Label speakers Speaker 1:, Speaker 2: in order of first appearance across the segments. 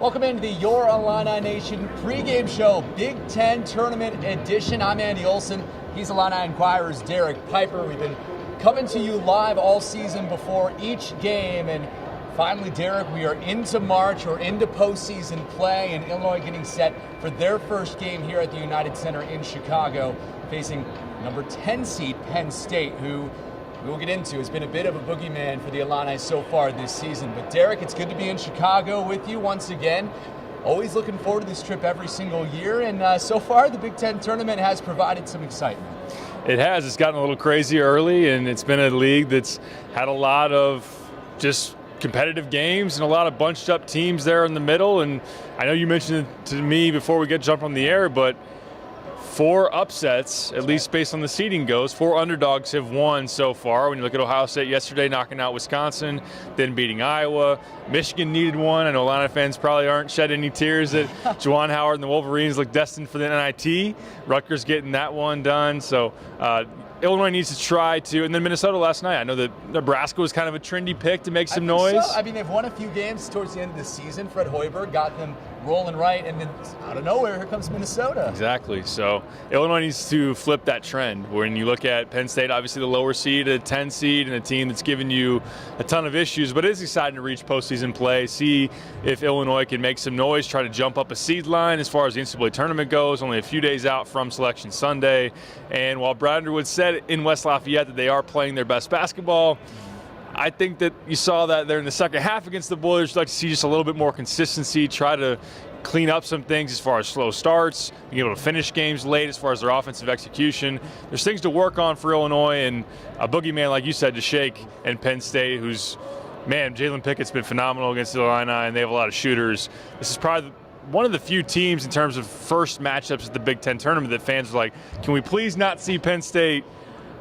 Speaker 1: Welcome into the Your Illini Nation pregame show, Big Ten Tournament Edition. I'm Andy Olson. He's Illini Inquirer's Derek Piper. We've been coming to you live all season before each game, and finally, Derek, we are into March, or into postseason play, and Illinois getting set for their first game here at the United Center in Chicago, facing number 10 seed Penn State, who we'll get into. It's been a bit of a boogeyman for the Illini so far this season. But Derek, it's good to be in Chicago with you once again. Always looking forward to this trip every single year. And so far, the Big Ten tournament has provided some excitement.
Speaker 2: It has. It's gotten a little crazy early, and it's been a league that's had a lot of just competitive games and a lot of bunched up teams there in the middle. And I know you mentioned it to me before we jumped on the air, but 4 upsets, at least based on the seeding goes. 4 underdogs have won so far. When you look at Ohio State yesterday, knocking out Wisconsin, then beating Iowa. Michigan needed one. I know Illini fans probably aren't shed any tears that Juwan Howard and the Wolverines look destined for the NIT. Rutgers getting that one done. So Illinois needs to try to, and then Minnesota last night. I know that Nebraska was kind of a trendy pick to make some noise.
Speaker 1: So. I mean, they've won a few games towards the end of the season. Fred Hoiberg got them rolling right, and then out of nowhere, here comes Minnesota.
Speaker 2: Exactly. So Illinois needs to flip that trend. When you look at Penn State, obviously the lower seed, a 10 seed, and a team that's given you a ton of issues, but it is exciting to reach postseason play, see if Illinois can make some noise, try to jump up a seed line as far as the NCAA tournament goes, only a few days out from Selection Sunday. And while Brad Underwood said in West Lafayette that they are playing their best basketball, I think that you saw that there in the second half against the Boilers. You'd like to see just a little bit more consistency, try to clean up some things as far as slow starts, being able to finish games late as far as their offensive execution. There's things to work on for Illinois, and a boogeyman, like you said, to shake, and Penn State, who's, man, Jalen Pickett's been phenomenal against the Illini, and they have a lot of shooters. This is probably one of the few teams in terms of first matchups at the Big Ten tournament that fans are like, can we please not see Penn State?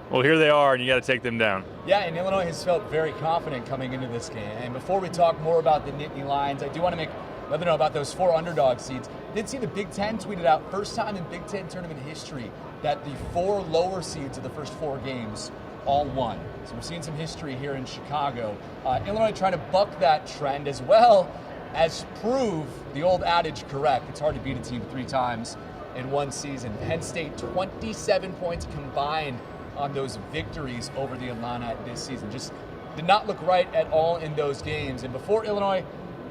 Speaker 2: Well, here they are, and you got to take them down.
Speaker 1: Yeah, and Illinois has felt very confident coming into this game. And before we talk more about the Nittany Lions, I do want to let them know about those 4 underdog seeds. Did see the Big Ten tweeted out, first time in Big Ten tournament history, that the 4 lower seeds of the first 4 games all won. So we're seeing some history here in Chicago. Illinois trying to buck that trend as well as prove the old adage correct. It's hard to beat a team 3 times in one season. Penn State, 27 points combined on those victories over the Illini this season. Just did not look right at all in those games. And before Illinois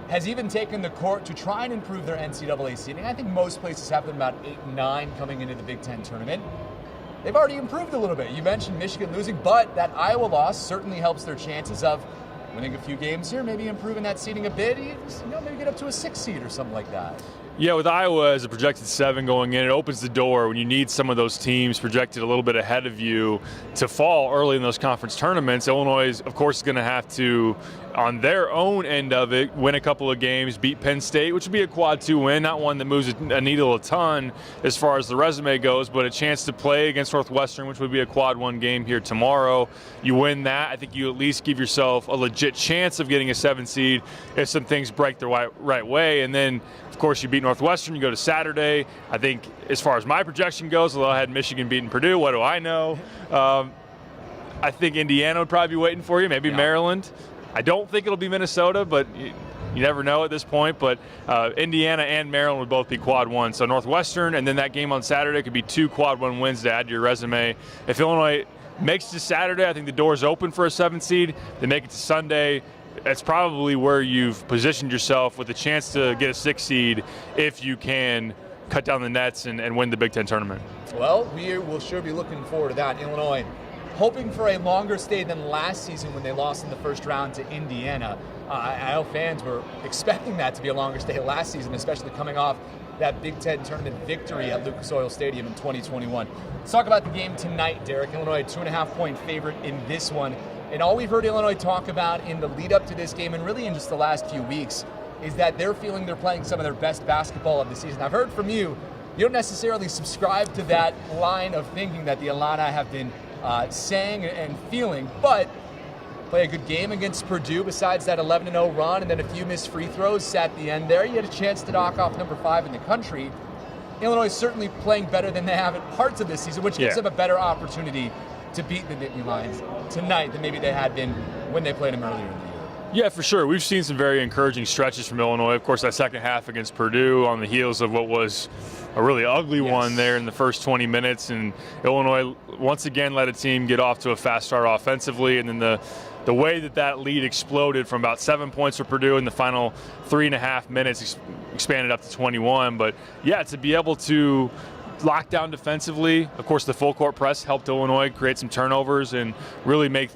Speaker 1: has even taken the court to try and improve their NCAA seeding, I think most places have them about 8 and 9 coming into the Big Ten tournament. They've already improved a little bit. You mentioned Michigan losing, but that Iowa loss certainly helps their chances of winning a few games here, maybe improving that seeding a bit, maybe get up to a 6 seed or something like that.
Speaker 2: Yeah, with Iowa as a projected 7 going in, it opens the door when you need some of those teams projected a little bit ahead of you to fall early in those conference tournaments. Illinois, of course, is going to have to, on their own end of it, win a couple of games, beat Penn State, which would be a quad 2 win, not one that moves a needle a ton as far as the resume goes, but a chance to play against Northwestern, which would be a quad 1 game here tomorrow. You win that, I think you at least give yourself a legit chance of getting a 7 seed if some things break the right way. And then, of course, you beat Northwestern, you go to Saturday. I think as far as my projection goes, although I had Michigan beating Purdue, what do I know? I think Indiana would probably be waiting for you, maybe Maryland. I don't think it'll be Minnesota, but you never know at this point. But Indiana and Maryland would both be quad 1. So Northwestern, and then that game on Saturday could be 2 quad 1 wins to add to your resume. If Illinois makes it to Saturday, I think the door's open for a 7 seed. They make it to Sunday, that's probably where you've positioned yourself with a chance to get a 6 seed if you can cut down the nets and win the Big Ten tournament.
Speaker 1: Well, we will sure be looking forward to that. Illinois hoping for a longer stay than last season when they lost in the first round to Indiana. I know fans were expecting that to be a longer stay last season, especially coming off that Big Ten tournament victory at Lucas Oil Stadium in 2021. Let's talk about the game tonight, Derek. Illinois, a 2.5-point favorite in this one. And all we've heard Illinois talk about in the lead up to this game, and really in just the last few weeks, is that they're feeling they're playing some of their best basketball of the season. I've heard from you don't necessarily subscribe to that line of thinking that the Illini have been saying and feeling, but play a good game against Purdue besides that 11-0 run and then a few missed free throws at the end there. You had a chance to knock off number 5 in the country. Illinois is certainly playing better than they have at parts of this season, which gives them a better opportunity to beat the Nittany Lions tonight than maybe they had been when they played them earlier in the year.
Speaker 2: Yeah, for sure. We've seen some very encouraging stretches from Illinois. Of course, that second half against Purdue on the heels of what was a really ugly one there in the first 20 minutes. And Illinois once again let a team get off to a fast start offensively. And then the way that lead exploded from about 7 points for Purdue in the final 3.5 minutes expanded up to 21. But yeah, to be able to lock down defensively, of course, the full court press helped Illinois create some turnovers and really make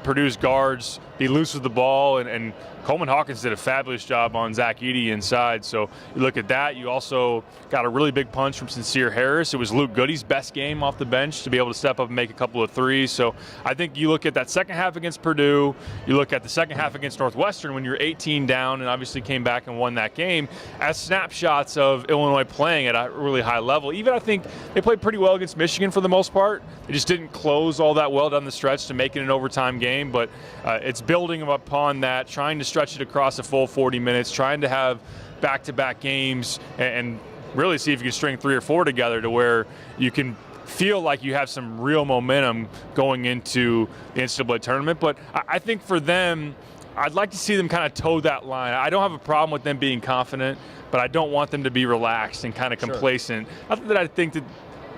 Speaker 2: Purdue's guards be loose with the ball, and Coleman Hawkins did a fabulous job on Zach Edey inside. So you look at that. You also got a really big punch from Sincere Harris. It was Luke Goody's best game off the bench to be able to step up and make a couple of threes. So I think you look at that second half against Purdue, you look at the second half against Northwestern when you're 18 down and obviously came back and won that game as snapshots of Illinois playing at a really high level. Even I think they played pretty well against Michigan for the most part. They just didn't close all that well down the stretch to make it an overtime game, but it's building upon that, trying to stretch it across a full 40 minutes, trying to have back-to-back games and really see if you can string 3 or 4 together to where you can feel like you have some real momentum going into the NCAA tournament. But I think for them, I'd like to see them kind of toe that line. I don't have a problem with them being confident, but I don't want them to be relaxed and kind of complacent. Not that I think that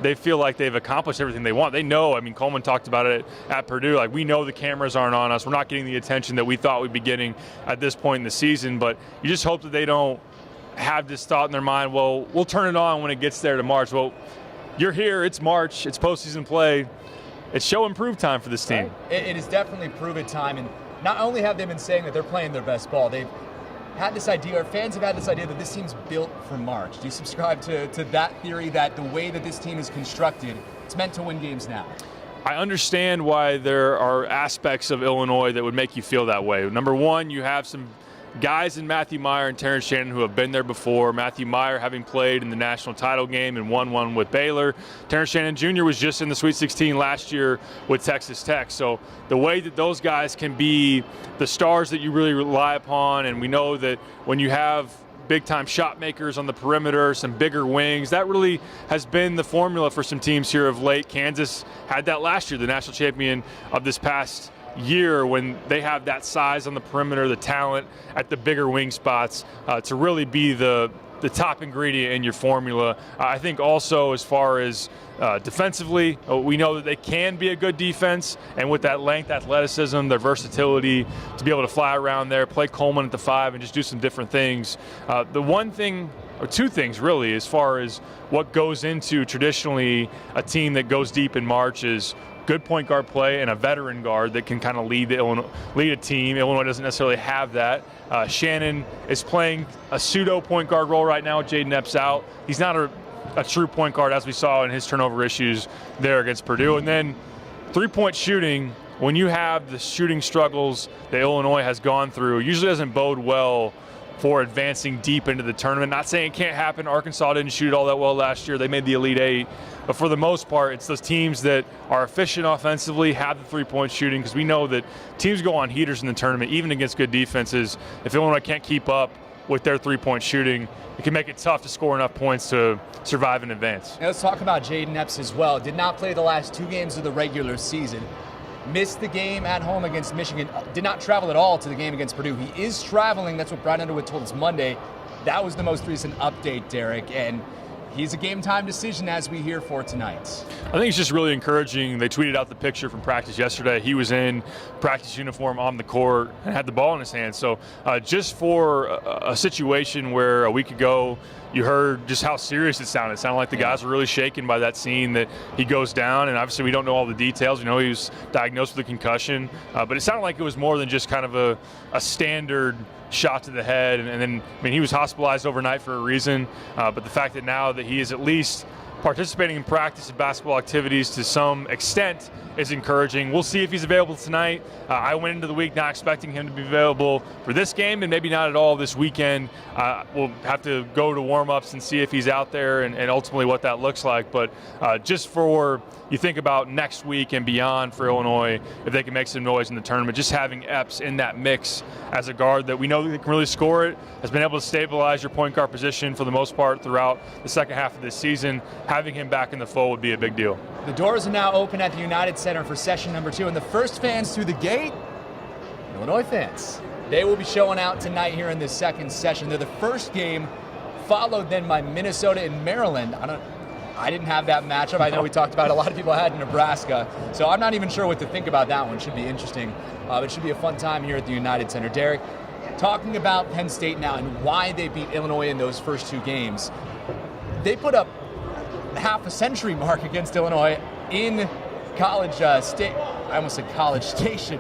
Speaker 2: they feel like they've accomplished everything they want. They know, I mean, Coleman talked about it at Purdue, like we know the cameras aren't on us. We're not getting the attention that we thought we'd be getting at this point in the season, but you just hope that they don't have this thought in their mind, well, we'll turn it on when it gets there to March. Well, you're here, it's March, it's postseason play. It's show and prove time for this team.
Speaker 1: Right. It is definitely prove it time, and not only have they been saying that they're playing their best ball, they've had this idea, or fans have had this idea that this team's built for March. Do you subscribe to that theory that the way that this team is constructed, it's meant to win games now?
Speaker 2: I understand why there are aspects of Illinois that would make you feel that way. Number one, you have some guys in Matthew Meyer and Terrence Shannon who have been there before. Matthew Meyer having played in the national title game and won one with Baylor. Terrence Shannon Jr. was just in the Sweet 16 last year with Texas Tech. So the way that those guys can be the stars that you really rely upon, and we know that when you have big-time shot makers on the perimeter, some bigger wings, that really has been the formula for some teams here of late. Kansas had that last year, the national champion of this past year, when they have that size on the perimeter, the talent at the bigger wing spots to really be the top ingredient in your formula. I think also as far as defensively, we know that they can be a good defense, and with that length, athleticism, their versatility to be able to fly around there, play Coleman at the 5 and just do some different things. The one thing, or two things really, as far as what goes into traditionally a team that goes deep in March is good point guard play and a veteran guard that can kind of lead a team. Illinois doesn't necessarily have that. Shannon is playing a pseudo point guard role right now with Jaden Epps out. He's not a true point guard, as we saw in his turnover issues there against Purdue. And then three-point shooting, when you have the shooting struggles that Illinois has gone through, usually doesn't bode well for advancing deep into the tournament. Not saying it can't happen. Arkansas didn't shoot all that well last year. They made the Elite Eight. But for the most part, it's those teams that are efficient offensively, have the three-point shooting, because we know that teams go on heaters in the tournament, even against good defenses. If Illinois can't keep up with their three-point shooting, it can make it tough to score enough points to survive and advance.
Speaker 1: Now let's talk about Jaden Epps as well. Did not play the last 2 games of the regular season. Missed the game at home against Michigan. Did not travel at all to the game against Purdue. He is traveling. That's what Brian Underwood told us Monday. That was the most recent update, Derek. And he's a game-time decision, as we hear, for tonight.
Speaker 2: I think it's just really encouraging. They tweeted out the picture from practice yesterday. He was in practice uniform on the court and had the ball in his hand. So just for a situation where a week ago you heard just how serious it sounded. It sounded like the guys were really shaken by that scene that he goes down, and obviously we don't know all the details. We know he was diagnosed with a concussion, but it sounded like it was more than just kind of a standard shot to the head. And then, I mean, he was hospitalized overnight for a reason, but the fact that now that he is at least participating in practice and basketball activities to some extent is encouraging. We'll see if he's available tonight. I went into the week not expecting him to be available for this game, and maybe not at all this weekend. We'll have to go to warm-ups and see if he's out there and ultimately what that looks like. But just for you think about next week and beyond for Illinois, if they can make some noise in the tournament, just having Epps in that mix as a guard that we know that can really score it, has been able to stabilize your point guard position for the most part throughout the second half of this season. Having him back in the fold would be a big deal.
Speaker 1: The doors are now open at the United Center for session number 2, and the first fans through the gate, Illinois fans. They will be showing out tonight here in the second session. They're the first game, followed then by Minnesota and Maryland. I didn't have that matchup. I know we talked about it. A lot of people had Nebraska. So I'm not even sure what to think about that one. Should be interesting. But it should be a fun time here at the United Center. Derek, talking about Penn State now and why they beat Illinois in those first two games, they put up half a century mark against Illinois in College State. I almost said College Station.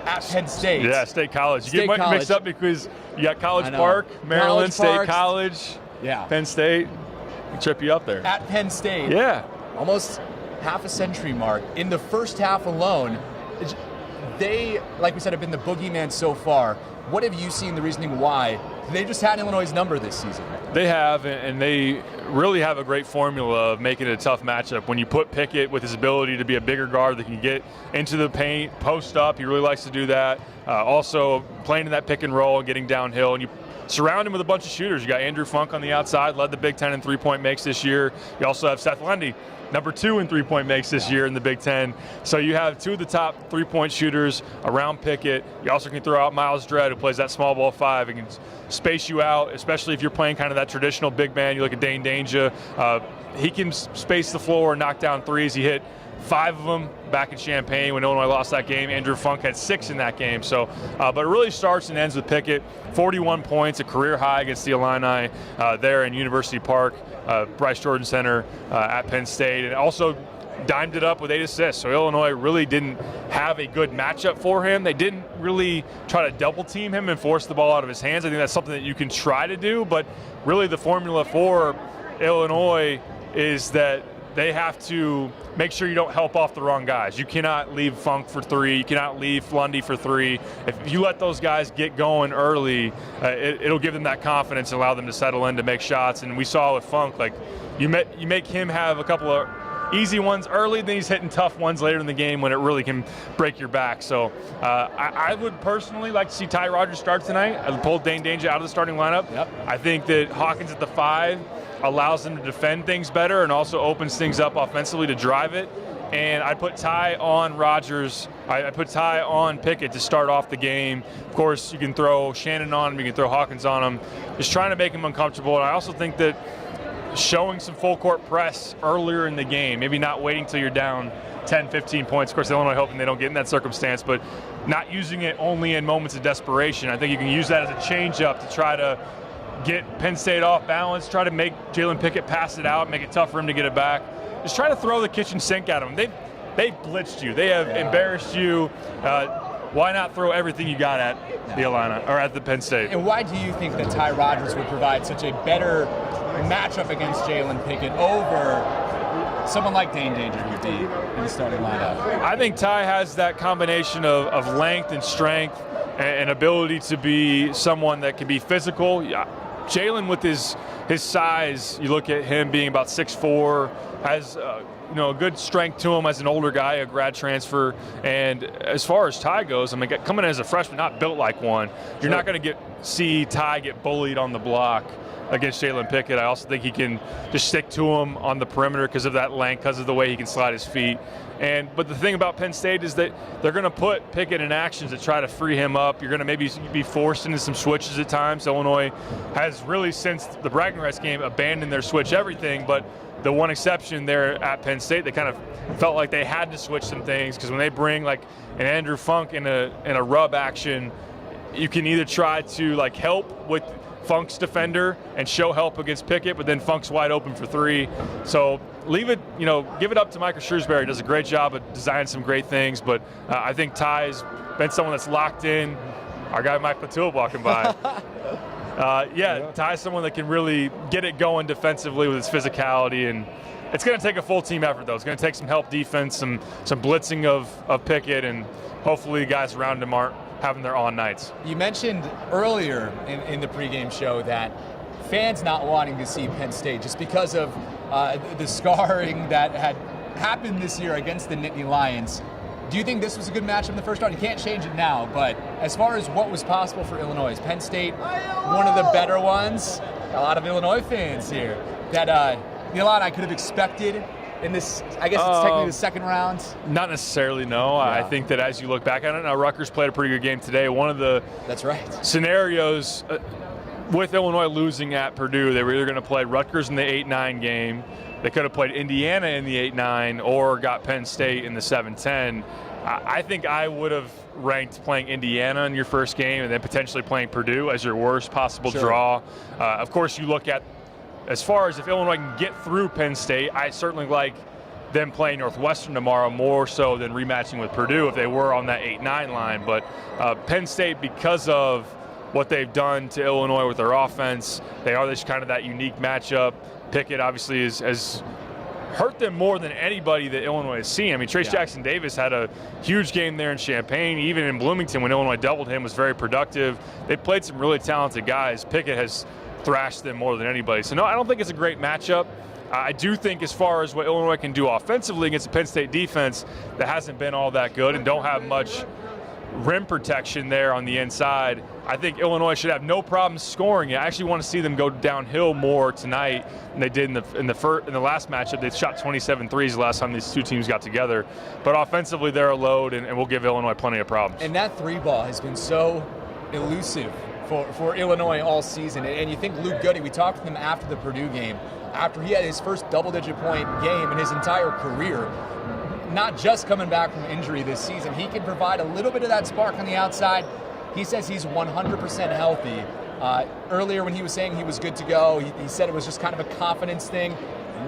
Speaker 1: At Penn State.
Speaker 2: Yeah, State College.
Speaker 1: State
Speaker 2: You get
Speaker 1: College.
Speaker 2: mixed up because you got College Park, Maryland, State College, Penn State. Trip you up there.
Speaker 1: At Penn State.
Speaker 2: Yeah.
Speaker 1: Almost half a century mark. In the first half alone, they, like we said, have been the boogeyman so far. What have you seen the reasoning why? They just had Illinois' number this season.
Speaker 2: They have, and they really have a great formula of making it a tough matchup. When you put Pickett with his ability to be a bigger guard that can get into the paint, post up, he really likes to do that. Also playing in that pick and roll and getting downhill, and you surround him with a bunch of shooters. You got Andrew Funk on the outside, led the Big Ten in three-point makes this year. You also have Seth Lundy, number 2 in three-point makes this year in the Big Ten. So you have two of the top three-point shooters around Pickett. You also can throw out Miles Dredd, who plays that small ball 5 and can space you out, especially if you're playing kind of that traditional big man. You look at Dane Danger. He can space the floor and knock down threes. He hit 5 of them back in Champaign when Illinois lost that game. Andrew Funk had 6 in that game. So, but it really starts and ends with Pickett. 41 points, a career high against the Illini there in University Park, Bryce Jordan Center at Penn State, and also dimed it up with 8 assists. So Illinois really didn't have a good matchup for him. They didn't really try to double team him and force the ball out of his hands. I think that's something that you can try to do, but really the formula for Illinois is that they have to make sure you don't help off the wrong guys. You cannot leave Funk for 3. You cannot leave Lundy for 3. If you let those guys get going early, it'll give them that confidence and allow them to settle in to make shots. And we saw with Funk, like you make him have a couple of easy ones early, then he's hitting tough ones later in the game when it really can break your back. So I would personally like to see Ty Rogers start tonight. I would pull Dane Danger out of the starting lineup. Yep. I think that Hawkins at the 5 allows them to defend things better and also opens things up offensively to drive it. And I put Ty on Rogers. I put Ty on Pickett to start off the game. Of course, you can throw Shannon on him. You can throw Hawkins on him. Just trying to make him uncomfortable. And I also think that showing some full court press earlier in the game, maybe not waiting till you're down 10, 15 points. Of course, Illinois hoping they don't get in that circumstance, but not using it only in moments of desperation. I think you can use that as a change-up to try to get Penn State off balance, try to make Jalen Pickett pass it out, make it tough for him to get it back. Just try to throw the kitchen sink at them. They've blitzed you. They have embarrassed you. Why not throw everything you got at the Illini or at the Penn State?
Speaker 1: And why do you think that Ty Rogers would provide such a better matchup against Jalen Pickett over someone like Dane Danger would be in the starting lineup?
Speaker 2: I think Ty has that combination of length and strength and ability to be someone that can be physical. Jalen, with his size, you look at him being about 6'4", has a good strength to him as an older guy, a grad transfer. And as far as Ty goes, I mean, coming in as a freshman, not built like one, you're not going to see Ty get bullied on the block against Jalen Pickett. I also think he can just stick to him on the perimeter because of that length, because of the way he can slide his feet. But the thing about Penn State is that they're going to put Pickett in actions to try to free him up. You're going to maybe be forced into some switches at times. Illinois has really, since the bragging rights game, abandoned their switch everything. But the one exception there at Penn State, they kind of felt like they had to switch some things, because when they bring like an Andrew Funk in a rub action, you can either try to like help with Funk's defender and show help against Pickett, but then Funk's wide open for 3. So leave it, give it up to Michael Shrewsbury. Does a great job of designing some great things, but I think Ty's been someone that's locked in. Our guy Mike Patul walking by. Ty's someone that can really get it going defensively with his physicality, and it's going to take a full team effort though. It's going to take some help defense, some blitzing of Pickett, and hopefully the guys around him aren't having their on nights.
Speaker 1: You mentioned earlier in the pregame show that fans not wanting to see Penn State just because of the scarring that had happened this year against the Nittany Lions. Do you think this was a good matchup in the first round? You can't change it now, but as far as what was possible for Illinois, is Penn State one of the better ones? A lot of Illinois fans here that the Illini could have expected in this, I guess it's technically the second round?
Speaker 2: Not necessarily, no. Yeah. I think that as you look back, I don't know, Rutgers played a pretty good game today. One of the scenarios with Illinois losing at Purdue, they were either going to play Rutgers in the 8-9 game, they could have played Indiana in the 8-9, or got Penn State in the 7-10. I think I would have ranked playing Indiana in your first game and then potentially playing Purdue as your worst possible draw. Of course, you look at, as far as if Illinois can get through Penn State, I certainly like them playing Northwestern tomorrow more so than rematching with Purdue if they were on that 8-9 line. But Penn State, because of what they've done to Illinois with their offense, they are this kind of that unique matchup. Pickett obviously has hurt them more than anybody that Illinois has seen. I mean, Trace Jackson Davis had a huge game there in Champaign. Even in Bloomington, when Illinois doubled him, was very productive. They played some really talented guys. Pickett has thrashed them more than anybody. So no, I don't think it's a great matchup. I do think as far as what Illinois can do offensively against the Penn State defense that hasn't been all that good and don't have much rim protection there on the inside, I think Illinois should have no problem scoring it. I actually want to see them go downhill more tonight than they did in the last matchup. They shot 27 threes the last time these two teams got together. But offensively, they're a load, and we'll give Illinois plenty of problems.
Speaker 1: And that three ball has been so elusive for Illinois all season. And you think Luke Goody, we talked to him after the Purdue game, after he had his first double-digit point game in his entire career, not just coming back from injury this season, he can provide a little bit of that spark on the outside. He says he's 100% healthy. Earlier when he was saying he was good to go, he said it was just kind of a confidence thing.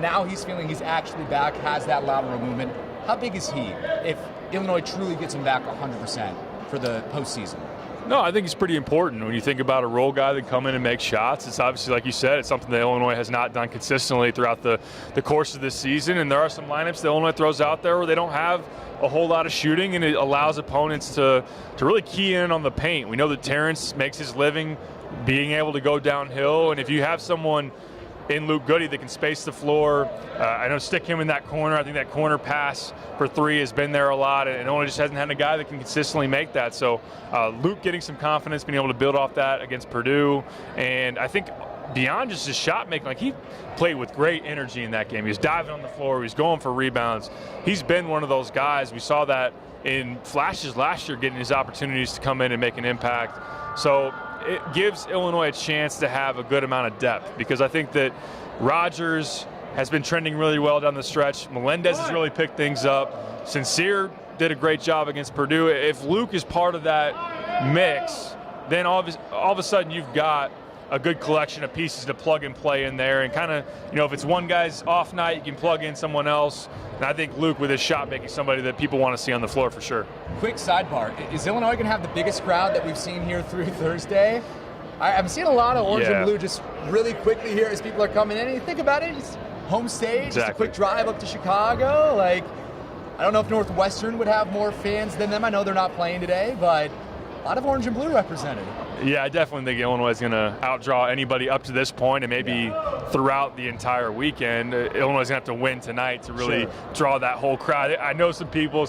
Speaker 1: Now he's feeling he's actually back, has that lateral movement. How big is he if Illinois truly gets him back 100% for the postseason?
Speaker 2: No, I think it's pretty important when you think about a role guy that come in and make shots. It's obviously, like you said, it's something that Illinois has not done consistently throughout the course of this season. And there are some lineups that Illinois throws out there where they don't have a whole lot of shooting, and it allows opponents to really key in on the paint. We know that Terrence makes his living being able to go downhill, and if you have someone in Luke Goody that can space the floor, I know stick him in that corner. I think that corner pass for three has been there a lot, and Illinois just hasn't had a guy that can consistently make that. So Luke getting some confidence, being able to build off that against Purdue, and I think beyond just his shot making, like he played with great energy in that game. He was diving on the floor, he was going for rebounds. He's been one of those guys. We saw that in flashes last year, getting his opportunities to come in and make an impact. So it gives Illinois a chance to have a good amount of depth, because I think that Rogers has been trending really well down the stretch. Melendez has really picked things up. Sincere did a great job against Purdue. If Luke is part of that mix, then all of a sudden you've got a good collection of pieces to plug and play in there, and kind of, if it's one guy's off night, you can plug in someone else. And I think Luke, with his shot making, somebody that people want to see on the floor for sure.
Speaker 1: Quick sidebar: is Illinois going to have the biggest crowd that we've seen here through Thursday? I'm seeing a lot of orange and blue just really quickly here as people are coming in. And you think about it, it's home stage, just a quick drive up to Chicago. Like, I don't know if Northwestern would have more fans than them. I know they're not playing today, but a lot of orange and blue represented.
Speaker 2: Yeah, I definitely think Illinois is going to outdraw anybody up to this point, and maybe throughout the entire weekend. Illinois is going to have to win tonight to really draw that whole crowd. I know some people,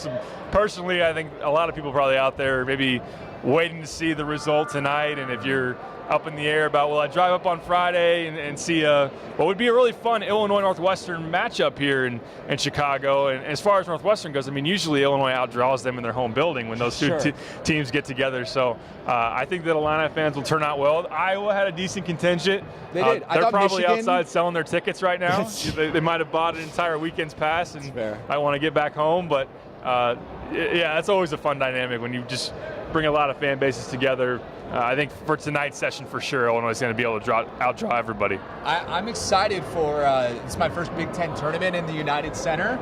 Speaker 2: personally, I think a lot of people probably out there maybe waiting to see the result tonight, and if you're up in the air about, will I drive up on Friday and see what would be a really fun Illinois-Northwestern matchup here in Chicago. And as far as Northwestern goes, I mean, usually Illinois outdraws them in their home building when those two teams get together. So I think that Illini fans will turn out well. Iowa had a decent contingent.
Speaker 1: They did.
Speaker 2: They're probably outside selling their tickets right now. They might have bought an entire weekend's pass and might want to get back home. But yeah, that's always a fun dynamic when you just bring a lot of fan bases together. I think for tonight's session, for sure, Illinois is going to be able to outdraw everybody.
Speaker 1: I'm excited for it's my first Big Ten tournament in the United Center.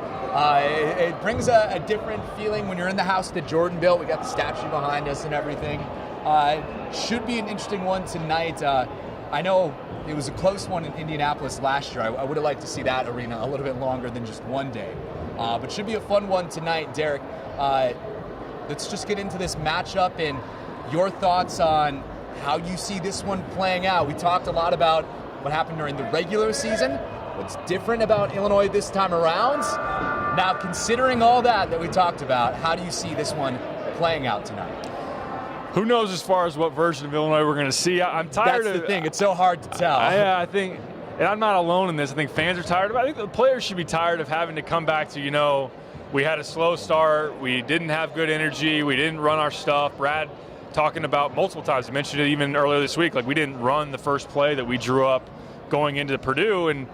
Speaker 1: It brings a different feeling when you're in the house that Jordan built. We got the statue behind us and everything. Should be an interesting one tonight. I know it was a close one in Indianapolis last year. I would have liked to see that arena a little bit longer than just one day. But should be a fun one tonight, Derek. Let's just get into this matchup and your thoughts on how you see this one playing out. We talked a lot about what happened during the regular season. What's different about Illinois this time around? Now, considering all that we talked about, how do you see this one playing out tonight?
Speaker 2: Who knows as far as what version of Illinois we're going to see? I'm tired of...
Speaker 1: That's the thing. It's so hard to tell.
Speaker 2: I think and I'm not alone in this, I think fans are tired of it. I think the players should be tired of having to come back to, we had a slow start, we didn't have good energy, we didn't run our stuff. Brad talking about multiple times, he mentioned it even earlier this week, like we didn't run the first play that we drew up going into Purdue, and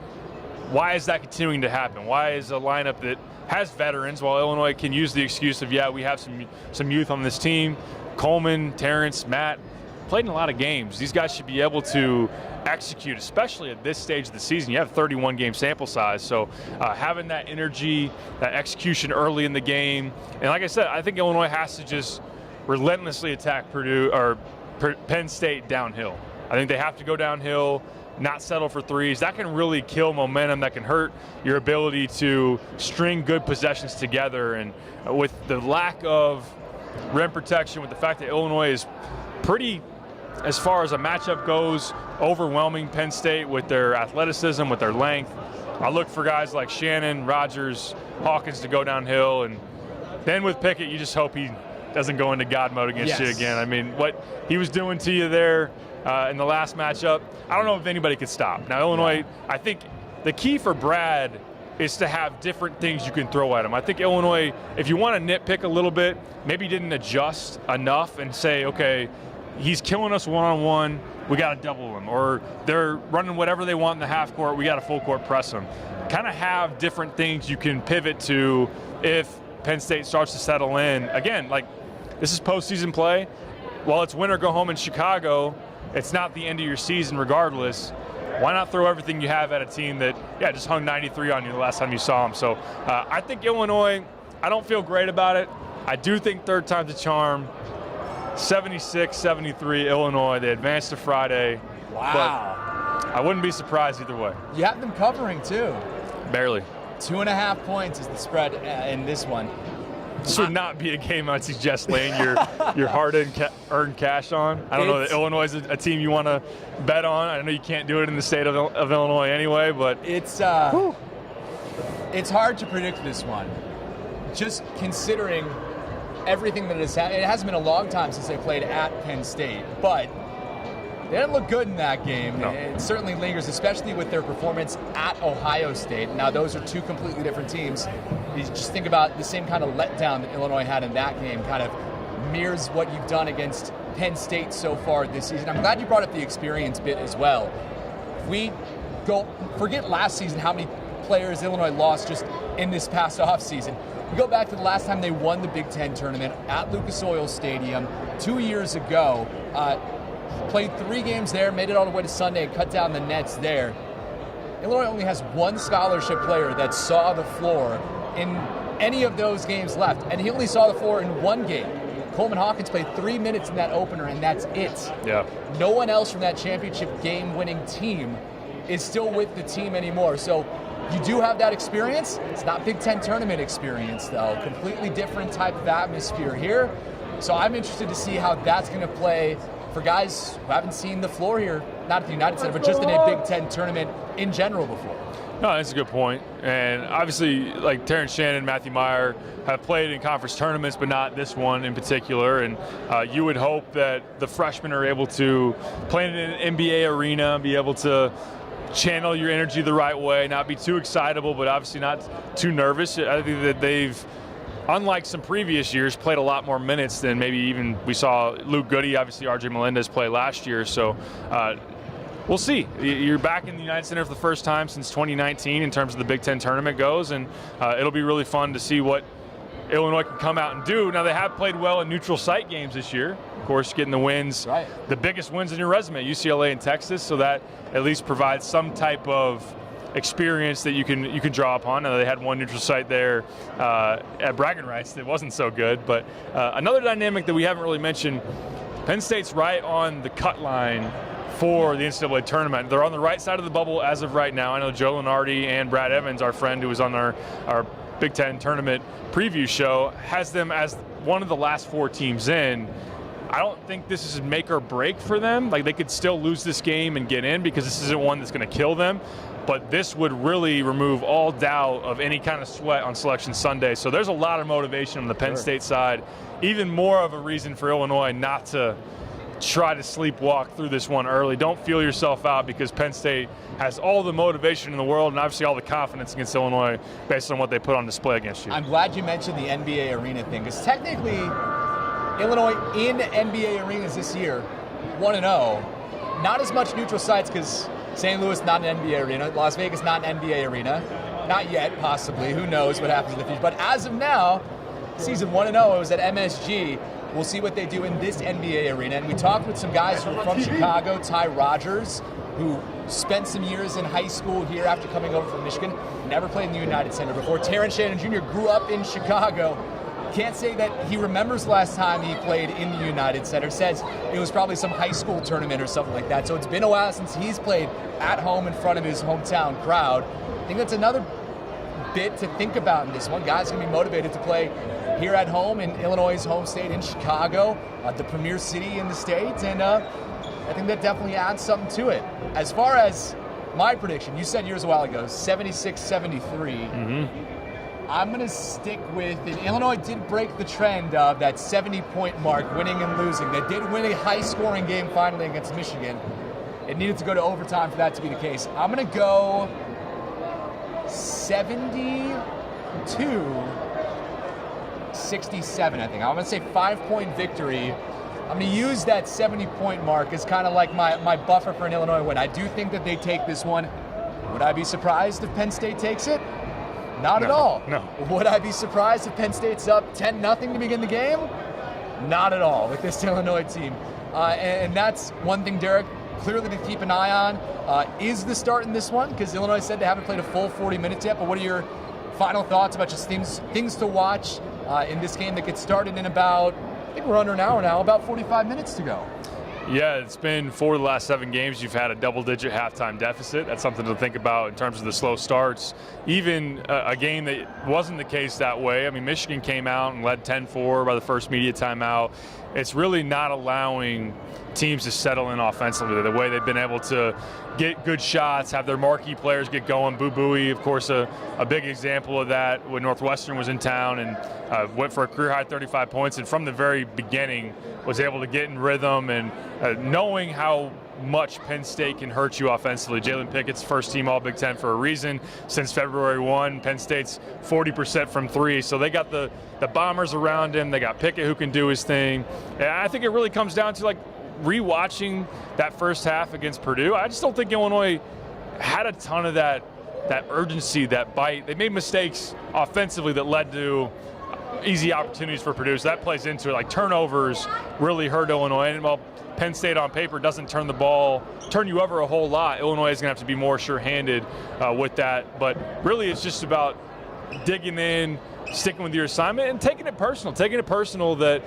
Speaker 2: why is that continuing to happen? Why is a lineup that has veterans, while Illinois can use the excuse of, we have some youth on this team, Coleman, Terrence, Matt, played in a lot of games. These guys should be able to execute, especially at this stage of the season. You have 31 game sample size, so having that energy, that execution early in the game, and like I said, I think Illinois has to just relentlessly attack Penn State downhill. I think they have to go downhill, not settle for threes. That can really kill momentum. That can hurt your ability to string good possessions together. And with the lack of rim protection, with the fact that Illinois is pretty, as far as a matchup goes, overwhelming Penn State with their athleticism, with their length, I look for guys like Shannon, Rogers, Hawkins to go downhill. And then with Pickett, you just hope he doesn't go into God mode against you again. I mean, what he was doing to you there in the last matchup, I don't know if anybody could stop. Now, Illinois, I think the key for Brad is to have different things you can throw at him. I think Illinois, if you want to nitpick a little bit, maybe didn't adjust enough and say, okay, he's killing us one-on-one, we got to double him. Or they're running whatever they want in the half court, we got to full court press them. Kind of have different things you can pivot to if Penn State starts to settle in. Again, like, this is postseason play. While it's win or go home in Chicago, it's not the end of your season regardless. Why not throw everything you have at a team that, just hung 93 on you the last time you saw them? So I think Illinois, I don't feel great about it. I do think third time's a charm. 76-73 Illinois. They advanced to Friday.
Speaker 1: Wow.
Speaker 2: But I wouldn't be surprised either way.
Speaker 1: You have them covering too.
Speaker 2: Barely.
Speaker 1: 2.5 points is the spread in this one.
Speaker 2: This would not be a game I'd suggest laying your hard-earned cash on. I don't know that Illinois is a team you want to bet on. I know you can't do it in the state of Illinois anyway, but
Speaker 1: it's hard to predict this one. Just considering everything that has happened. It hasn't been a long time since they played at Penn State, but they didn't look good in that game.
Speaker 2: No.
Speaker 1: It certainly lingers, especially with their performance at Ohio State. Now, those are two completely different teams. You just think about the same kind of letdown that Illinois had in that game, kind of mirrors what you've done against Penn State so far this season. I'm glad you brought up the experience bit as well. If we forget last season how many players Illinois lost just in this past offseason. We go back to the last time they won the Big Ten tournament at Lucas Oil Stadium 2 years ago. Played 3 games there, made it all the way to Sunday, and cut down the nets there. Illinois only has one scholarship player that saw the floor in any of those games left, and he only saw the floor in one game. Coleman Hawkins played 3 minutes in that opener, and that's it.
Speaker 2: Yeah.
Speaker 1: No one else from that championship game-winning team is still with the team anymore. So you do have that experience. It's not Big Ten tournament experience, though. Completely different type of atmosphere here. So I'm interested to see how that's going to play for guys who haven't seen the floor here, not at the United Center, but just in a Big Ten tournament in general before.
Speaker 2: No, that's a good point. And obviously, like Terrence Shannon, Matthew Meyer have played in conference tournaments, but not this one in particular. And you would hope that the freshmen are able to play in an NBA arena, be able to channel your energy the right way, not be too excitable, but obviously not too nervous. I think that they've, unlike some previous years, played a lot more minutes than maybe even we saw Luke Goody, obviously RJ Melendez play last year. So we'll see. You're back in the United Center for the first time since 2019 in terms of the Big Ten tournament goes, and it'll be really fun to see what Illinois can come out and do. Now, they have played well in neutral site games this year. Of course, getting the wins, right, the biggest wins in your resume, UCLA and Texas, so that at least provides some type of experience that you can draw upon. Now, they had one neutral site there at bragging rights that wasn't so good, but another dynamic that we haven't really mentioned, Penn State's right on the cut line for the NCAA tournament. They're on the right side of the bubble as of right now. I know Joe Lenardi and Brad Evans, our friend who was on our Big Ten tournament preview show, has them as one of the last 4 teams in. I don't think this is make or break for them. Like, they could still lose this game and get in because this isn't one that's going to kill them. But this would really remove all doubt of any kind of sweat on Selection Sunday. So there's a lot of motivation on the Penn State side. Even more of a reason for Illinois not to try to sleepwalk through this one early. Don't feel yourself out, because Penn State has all the motivation in the world and obviously all the confidence against Illinois based on what they put on display against you.
Speaker 1: I'm glad you mentioned the NBA arena thing, because technically Illinois in NBA arenas this year, 1-0. Not as much neutral sites, because St. Louis not an NBA arena, Las Vegas not an NBA arena. Not yet, possibly. Who knows what happens in the future. But as of now, season 1-0, it was at MSG. We'll see what they do in this NBA arena. And we talked with some guys who are from Chicago, Ty Rogers, who spent some years in high school here after coming over from Michigan, never played in the United Center before. Terrence Shannon Jr. grew up in Chicago. Can't say that he remembers last time he played in the United Center. Says it was probably some high school tournament or something like that. So it's been a while since he's played at home in front of his hometown crowd. I think that's another bit to think about in this one. Guys going to be motivated to play here at home in Illinois' home state in Chicago, the premier city in the state, and I think that definitely adds something to it. As far as my prediction, you said yours a while ago, 76-73. Mm-hmm. I'm going to stick with it. Illinois did break the trend of that 70-point mark, winning and losing. They did win a high-scoring game finally against Michigan. It needed to go to overtime for that to be the case. I'm going to go 72-67, I think. I'm going to say 5-point victory. I'm going to use that 70-point mark as kind of like my buffer for an Illinois win. I do think that they take this one. Would I be surprised if Penn State takes it? Not at all.
Speaker 2: No.
Speaker 1: Would I be surprised if Penn State's up 10-0 to begin the game? Not at all with this Illinois team. And that's one thing, Derek, clearly to keep an eye on. Is the start in this one? Because Illinois said they haven't played a full 40 minutes yet, but what are your final thoughts about just things to watch in this game that gets started in about, I think we're under an hour now, about 45 minutes to go?
Speaker 2: Yeah, it's been 4 of the last 7 games. You've had a double-digit halftime deficit. That's something to think about in terms of the slow starts. Even a game that wasn't the case that way. I mean, Michigan came out and led 10-4 by the first media timeout. It's really not allowing teams to settle in offensively. The way they've been able to get good shots, have their marquee players get going. Boo Buie, of course, a big example of that when Northwestern was in town and went for a career-high 35 points, and from the very beginning was able to get in rhythm and knowing how much Penn State can hurt you offensively. Jalen Pickett's first team All Big Ten for a reason. Since February 1, Penn State's 40% from 3, so they got the bombers around him. They got Pickett who can do his thing. And I think it really comes down to like rewatching that first half against Purdue. I just don't think Illinois had a ton of that urgency, that bite. They made mistakes offensively that led to easy opportunities for Purdue, so that plays into it. Like turnovers really hurt Illinois, and while Penn State on paper doesn't turn you over a whole lot, Illinois is going to have to be more sure-handed with that. But really it's just about digging in, sticking with your assignment, and taking it personal that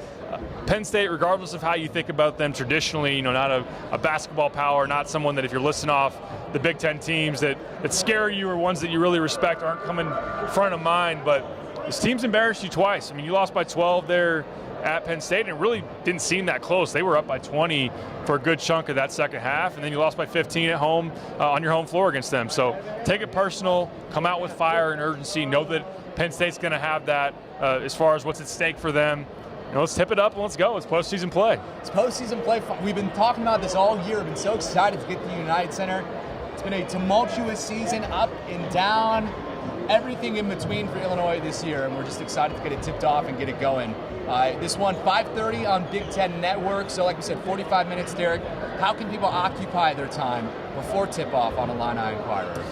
Speaker 2: Penn State, regardless of how you think about them traditionally, not a basketball power, not someone that if you're listing off the Big Ten teams that scare you or ones that you really respect aren't coming front of mind, but this team's embarrassed you twice. I mean, you lost by 12 there at Penn State, and it really didn't seem that close. They were up by 20 for a good chunk of that second half, and then you lost by 15 at home on your home floor against them. So take it personal, come out with fire and urgency, know that Penn State's going to have that as far as what's at stake for them. Let's tip it up and let's go. It's postseason play.
Speaker 1: It's postseason play. We've been talking about this all year. I've been so excited to get to the United Center. It's been a tumultuous season, up and down, everything in between for Illinois this year, and we're just excited to get it tipped off and get it going. This one, 5:30 on Big Ten Network. So like we said, 45 minutes, Derek. How can people occupy their time before tip-off on Illini Inquirer?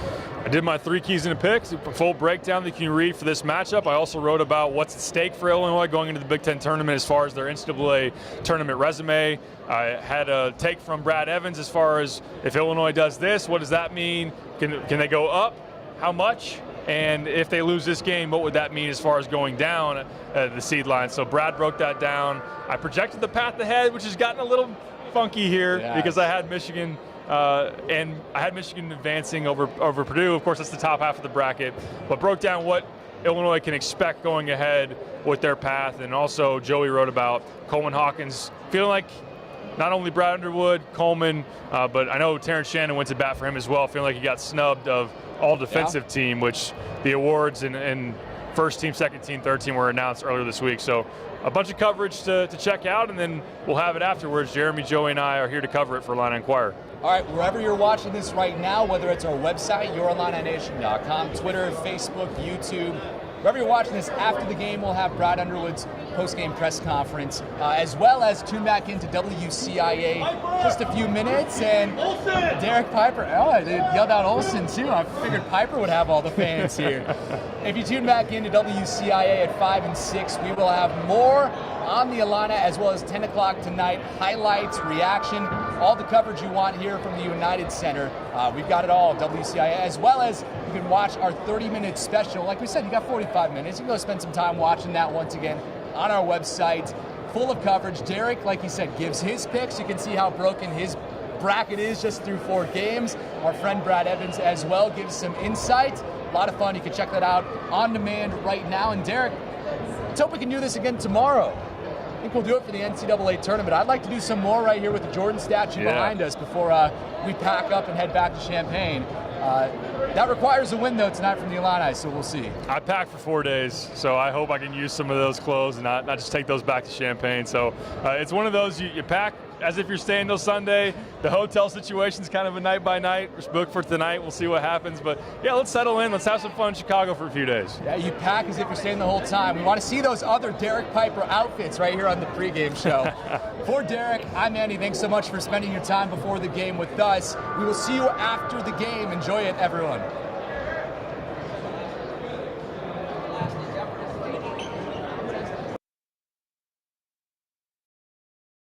Speaker 2: I did my 3 keys and a pick, a full breakdown that you can read for this matchup. I also wrote about what's at stake for Illinois going into the Big Ten tournament as far as their NCAA tournament resume. I had a take from Brad Evans as far as if Illinois does this, what does that mean? Can they go up? How much? And if they lose this game, what would that mean as far as going down the seed line? So Brad broke that down. I projected the path ahead, which has gotten a little funky here because I had Michigan and I had Michigan advancing over Purdue. Of course, that's the top half of the bracket, but broke down what Illinois can expect going ahead with their path. And also Joey wrote about Coleman Hawkins feeling like not only Brad Underwood, Coleman, but I know Terrence Shannon went to bat for him as well, feeling like he got snubbed of all defensive team, which the awards and first team, second team, third team were announced earlier this week. So a bunch of coverage to check out, and then we'll have it afterwards. Jeremy, Joey, and I are here to cover it for Illini Inquirer.
Speaker 1: All right, wherever you're watching this right now, whether it's our website, yourIllinionation.com, Twitter, Facebook, YouTube, wherever you're watching this, after the game, we'll have Brad Underwood's post-game press conference, as well as tune back into WCIA just a few minutes. And Derek Piper, they yelled out Olsen too. I figured Piper would have all the fans here. If you tune back into WCIA at 5 and 6, we will have more on the Illini, as well as 10 o'clock tonight, highlights, reaction, all the coverage you want here from the United Center. We've got it all, WCIA, as well as you can watch our 30-minute special. Like we said, you got 45 minutes. You can go spend some time watching that once again on our website, full of coverage. Derek, like he said, gives his picks. You can see how broken his bracket is just through 4 games. Our friend Brad Evans as well gives some insight. A lot of fun. You can check that out on demand right now. And Derek, let's hope we can do this again tomorrow. I think we'll do it for the NCAA tournament. I'd like to do some more right here with the Jordan statue behind us before we pack up and head back to Champaign. That requires a win, though, tonight from the Illini, so we'll see.
Speaker 2: I packed for 4 days, so I hope I can use some of those clothes and not just take those back to Champaign. So it's one of those, you pack as if you're staying till Sunday. The hotel situation's kind of a night by night. We're booked for tonight. We'll see what happens. But, yeah, let's settle in. Let's have some fun in Chicago for a few days.
Speaker 1: Yeah, you pack as if you're staying the whole time. We want to see those other Derek Piper outfits right here on the pregame show. For Derek, I'm Andy. Thanks so much for spending your time before the game with us. We will see you after the game. Enjoy it, everyone.